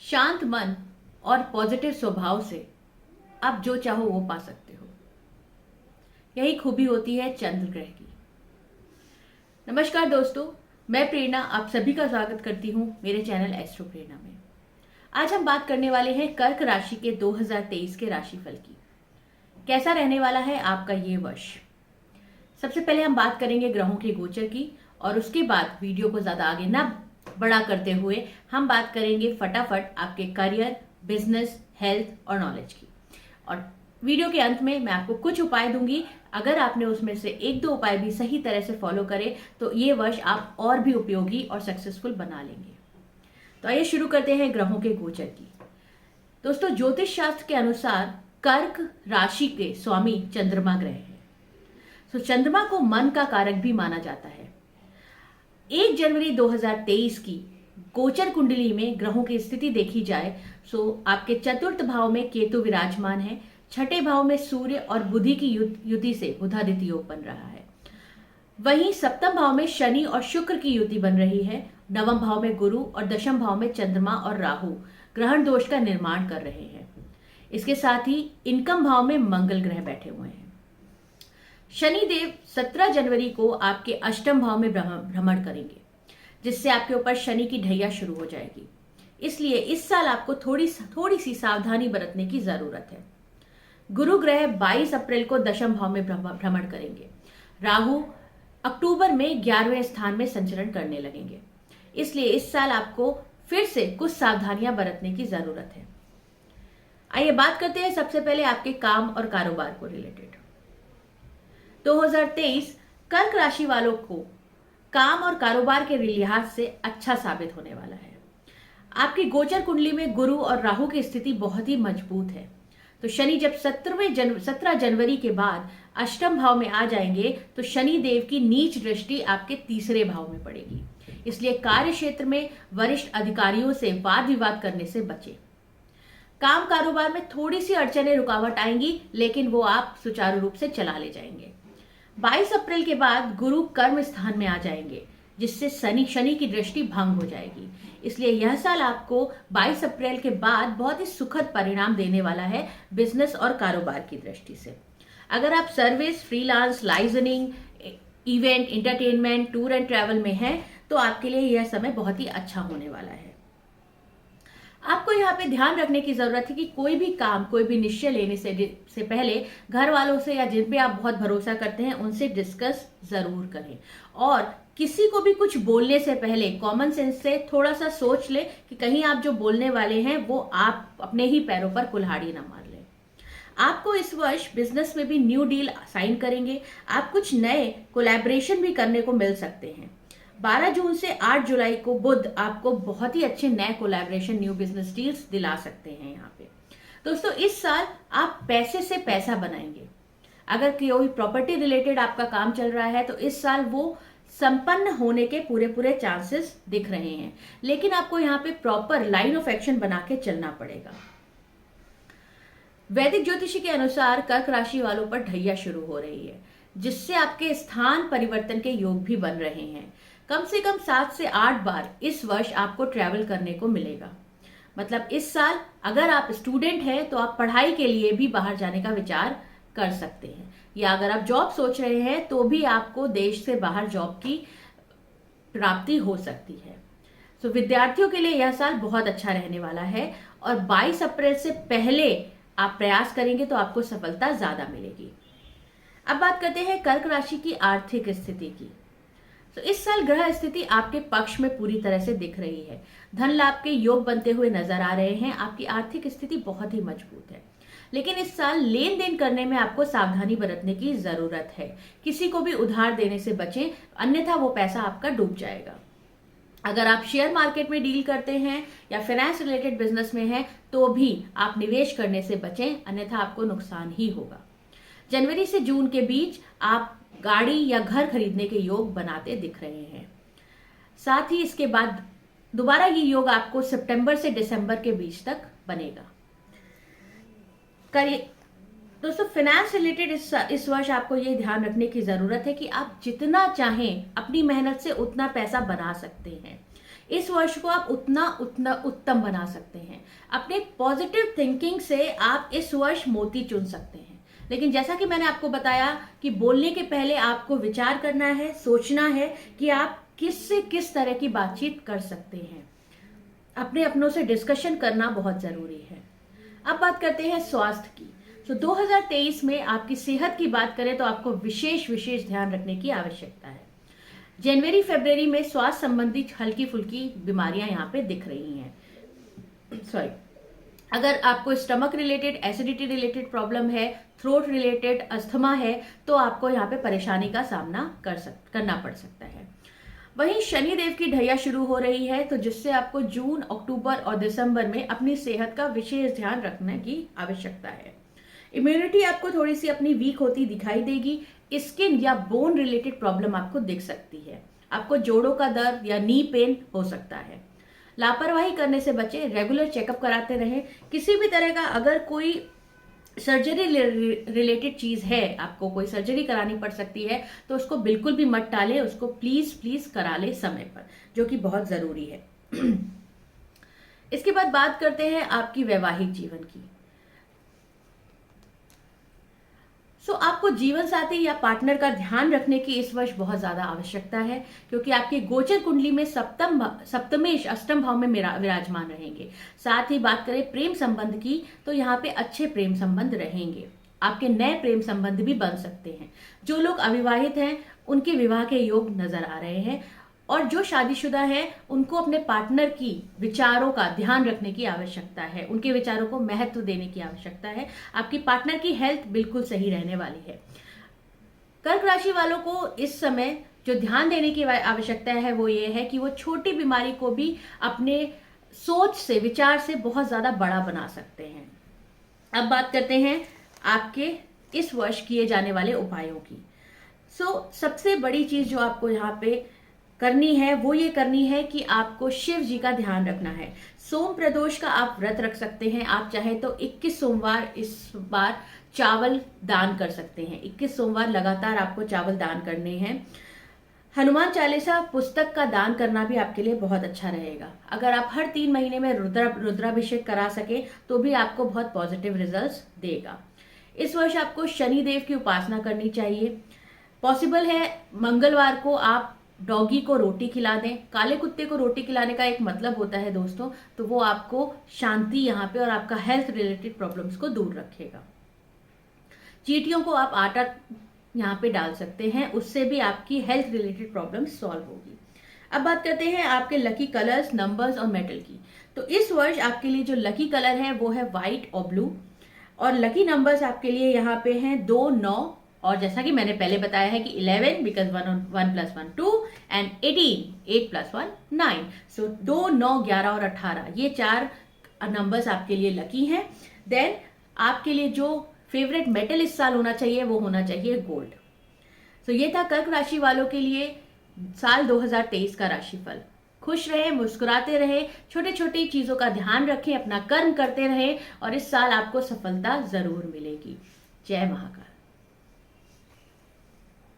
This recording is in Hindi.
शांत मन और पॉजिटिव स्वभाव से आप जो चाहो वो पा सकते हो। यही खूबी होती है चंद्र ग्रह की। नमस्कार दोस्तों, मैं प्रेरणा आप सभी का स्वागत करती हूँ मेरे चैनल एस्ट्रो प्रेरणा में। आज हम बात करने वाले हैं कर्क राशि के 2023 के राशिफल की। कैसा रहने वाला है आपका ये वर्ष। सबसे पहले हम बात करेंगे ग्रहों के गोचर की और उसके बाद वीडियो को ज्यादा आगे ना बड़ा करते हुए हम बात करेंगे फटाफट आपके करियर, बिजनेस, हेल्थ और नॉलेज की। और वीडियो के अंत में मैं आपको कुछ उपाय दूंगी। अगर आपने उसमें से एक दो उपाय भी सही तरह से फॉलो करे तो ये वर्ष आप और भी उपयोगी और सक्सेसफुल बना लेंगे। तो आइए शुरू करते हैं ग्रहों के गोचर की। दोस्तों, ज्योतिष शास्त्र के अनुसार कर्क राशि के स्वामी चंद्रमा ग्रह है। तो चंद्रमा को मन का कारक भी माना जाता है। 1 जनवरी 2023 की गोचर कुंडली में ग्रहों की स्थिति देखी जाए तो आपके चतुर्थ भाव में केतु विराजमान है, छठे भाव में सूर्य और बुधि की युति से बुधादित्य योग बन रहा है। वहीं सप्तम भाव में शनि और शुक्र की युति बन रही है, नवम भाव में गुरु और दशम भाव में चंद्रमा और राहु ग्रहण दोष का निर्माण कर रहे हैं। इसके साथ ही इनकम भाव में मंगल ग्रह बैठे हुए हैं। शनिदेव 17 जनवरी को आपके अष्टम भाव में भ्रमण करेंगे, जिससे आपके ऊपर शनि की ढैया शुरू हो जाएगी। इसलिए इस साल आपको थोड़ी सी सावधानी बरतने की जरूरत है। गुरु ग्रह 22 अप्रैल को दशम भाव में भ्रमण करेंगे। राहु अक्टूबर में 11वें स्थान में संचरण करने लगेंगे। इसलिए इस साल आपको फिर से कुछ सावधानियां बरतने की जरूरत है। आइए बात करते हैं सबसे पहले आपके काम और कारोबार को रिलेटेड। 2023 कर्क राशि वालों को काम और कारोबार के लिहाज से अच्छा साबित होने वाला है। आपकी गोचर कुंडली में गुरु और राहु की स्थिति बहुत ही मजबूत है। तो शनि जब 17 जनवरी के बाद अष्टम भाव में आ जाएंगे तो शनि देव की नीच दृष्टि आपके तीसरे भाव में पड़ेगी। इसलिए कार्य क्षेत्र में वरिष्ठ अधिकारियों से वाद विवाद करने से बचें। काम कारोबार में थोड़ी सी अड़चने रुकावट आएंगी, लेकिन वो आप सुचारू रूप से चला ले जाएंगे। 22 अप्रैल के बाद गुरु कर्म स्थान में आ जाएंगे, जिससे शनि की दृष्टि भंग हो जाएगी। इसलिए यह साल आपको 22 अप्रैल के बाद बहुत ही सुखद परिणाम देने वाला है बिजनेस और कारोबार की दृष्टि से। अगर आप service, freelance, liaisoning, event, entertainment, tour and travel में हैं तो आपके लिए यह समय बहुत ही अच्छा होने वाला है। आपको यहाँ पे ध्यान रखने की जरूरत है कि कोई भी काम, कोई भी निश्चय लेने से पहले घर वालों से या जिन पे आप बहुत भरोसा करते हैं उनसे डिस्कस जरूर करें। और किसी को भी कुछ बोलने से पहले कॉमन सेंस से थोड़ा सा सोच ले कि कहीं आप जो बोलने वाले हैं वो आप अपने ही पैरों पर कुल्हाड़ी ना मार लें। आपको इस वर्ष बिजनेस में भी न्यू डील साइन करेंगे। आप कुछ नए कोलैबोरेशन भी करने को मिल सकते हैं। 12 जून से 8 जुलाई को बुध आपको बहुत ही अच्छे नए कोलैबोरेशन, न्यू बिजनेस डील्स दिला सकते हैं। यहाँ पे दोस्तों, इस साल आप पैसे से पैसा बनाएंगे। अगर कोई प्रॉपर्टी रिलेटेड आपका काम चल रहा है तो इस साल वो संपन्न होने के पूरे चांसेस दिख रहे हैं, लेकिन आपको यहाँ पे प्रॉपर लाइन ऑफ एक्शन बना के चलना पड़ेगा। वैदिक ज्योतिषी के अनुसार कर्क राशि वालों पर ढैया शुरू हो रही है, जिससे आपके स्थान परिवर्तन के योग भी बन रहे हैं। कम से कम 7 से 8 बार इस वर्ष आपको ट्रैवल करने को मिलेगा। मतलब इस साल अगर आप स्टूडेंट हैं तो आप पढ़ाई के लिए भी बाहर जाने का विचार कर सकते हैं, या अगर आप जॉब सोच रहे हैं तो भी आपको देश से बाहर जॉब की प्राप्ति हो सकती है। तो विद्यार्थियों के लिए यह साल बहुत अच्छा रहने वाला है और 22 अप्रैल से पहले आप प्रयास करेंगे तो आपको सफलता ज्यादा मिलेगी। अब बात करते हैं कर्क राशि की आर्थिक स्थिति की। तो इस साल ग्रह स्थिति आपके पक्ष में पूरी तरह से दिख रही है। धन लाभ के योग बनते हुए नजर आ रहे हैं। आपकी आर्थिक स्थिति बहुत ही मजबूत है, लेकिन इस साल लेन देन करने में आपको सावधानी बरतने की जरूरत है। किसी को भी उधार देने से बचें, अन्यथा वो पैसा आपका डूब जाएगा। अगर आप शेयर मार्केट में डील करते हैं या फाइनेंस रिलेटेड बिजनेस में हैं तो भी आप निवेश करने से बचें, अन्यथा आपको नुकसान ही होगा। जनवरी से जून के बीच आप गाड़ी या घर खरीदने के योग बनाते दिख रहे हैं। साथ ही इसके बाद दोबारा ये योग आपको सितंबर से दिसंबर के बीच तक बनेगा। दोस्तों, फाइनेंस रिलेटेड इस वर्ष आपको ये ध्यान रखने की जरूरत है कि आप जितना चाहें अपनी मेहनत से उतना पैसा बना सकते हैं। इस वर्ष को आप उतना उत्तम बना सकते हैं। अपने पॉजिटिव थिंकिंग से आप इस वर्ष मोती चुन सकते हैं। लेकिन जैसा कि मैंने आपको बताया कि बोलने के पहले आपको विचार करना है, सोचना है कि आप किससे किस तरह की बातचीत कर सकते हैं। अपने अपनों से डिस्कशन करना बहुत जरूरी है। अब बात करते हैं स्वास्थ्य की। तो 2023 में आपकी सेहत की बात करें तो आपको विशेष विशेष ध्यान रखने की आवश्यकता है। जनवरी फरवरी में स्वास्थ्य संबंधी हल्की फुल्की बीमारियां यहाँ पे दिख रही हैं। सॉरी, अगर आपको stomach related, acidity related problem है, थ्रोट रिलेटेड अस्थमा है, तो आपको यहाँ पे परेशानी का सामना करना पड़ सकता है। वहीं शनिदेव की ढैया शुरू हो रही है, तो जिससे आपको जून, अक्टूबर और दिसंबर में अपनी सेहत का विशेष ध्यान रखने की आवश्यकता है। इम्यूनिटी आपको थोड़ी सी अपनी वीक होती दिखाई देगी। स्किन या बोन रिलेटेड प्रॉब्लम आपको दिख सकती है। आपको जोड़ों का दर्द या नी पेन हो सकता है। लापरवाही करने से बचें, रेगुलर चेकअप कराते रहें। किसी भी तरह का अगर कोई सर्जरी रिलेटेड चीज है, आपको कोई सर्जरी करानी पड़ सकती है, तो उसको बिल्कुल भी मत टालें, उसको प्लीज प्लीज करा ले समय पर, जो कि बहुत जरूरी है। इसके बाद बात करते हैं आपकी वैवाहिक जीवन की। आपको जीवन साथी या पार्टनर का ध्यान रखने की इस वर्ष बहुत ज्यादा आवश्यकता है, क्योंकि आपकी गोचर कुंडली में सप्तमेश अष्टम भाव में विराजमान रहेंगे। साथ ही बात करें प्रेम संबंध की, तो यहाँ पे अच्छे प्रेम संबंध रहेंगे। आपके नए प्रेम संबंध भी बन सकते हैं। जो लोग अविवाहित हैं उनके विवाह के योग नजर आ रहे हैं, और जो शादीशुदा है उनको अपने पार्टनर की विचारों का ध्यान रखने की आवश्यकता है, उनके विचारों को महत्व देने की आवश्यकता है। आपकी पार्टनर की हेल्थ बिल्कुल सही रहने वाली है। कर्क राशि वालों को इस समय जो ध्यान देने की आवश्यकता है वो ये है कि वो छोटी बीमारी को भी अपने सोच से, विचार से बहुत ज्यादा बड़ा बना सकते हैं। अब बात करते हैं आपके इस वर्ष किए जाने वाले उपायों की। सबसे बड़ी चीज जो आपको यहाँ पे करनी है वो ये करनी है कि आपको शिव जी का ध्यान रखना है। सोम प्रदोष का आप व्रत रख सकते हैं। आप चाहे तो 21 सोमवार इस बार चावल दान कर सकते हैं। 21 सोमवार लगातार आपको चावल दान करने हैं। हनुमान चालीसा पुस्तक का दान करना भी आपके लिए बहुत अच्छा रहेगा। अगर आप हर 3 महीने में रुद्राभिषेक करा सके तो भी आपको बहुत पॉजिटिव रिजल्ट्स देगा। इस वर्ष आपको शनि देव की उपासना करनी चाहिए। पॉसिबल है मंगलवार को आप डॉगी को रोटी खिला दें। काले कुत्ते को रोटी खिलाने का एक मतलब होता है दोस्तों, तो वो आपको शांति यहाँ पे और आपका हेल्थ रिलेटेड प्रॉब्लम्स को दूर रखेगा। चींटियों को आप आटा यहाँ पे डाल सकते हैं, उससे भी आपकी हेल्थ रिलेटेड प्रॉब्लम्स सॉल्व होगी। अब बात करते हैं आपके लकी कलर्स, नंबर्स और मेटल की। तो इस वर्ष आपके लिए जो लकी कलर है वो है व्हाइट और ब्लू, और लकी नंबर्स आपके लिए यहाँ पे हैं 2, 9, और जैसा कि मैंने पहले बताया है कि 11 बिकॉज 1 + 1 2 एंड 18 8 + 1 9। 2, 9, 11 और 18 ये 4 नंबर्स आपके लिए लकी हैं। देन आपके लिए जो फेवरेट मेटल इस साल होना चाहिए वो होना चाहिए गोल्ड। ये था कर्क राशि वालों के लिए साल 2023 का राशिफल। खुश रहे, मुस्कुराते रहे, छोटे छोटी चीजों का ध्यान रखें, अपना कर्म करते रहे, और इस साल आपको सफलता जरूर मिलेगी। जय महाकाल।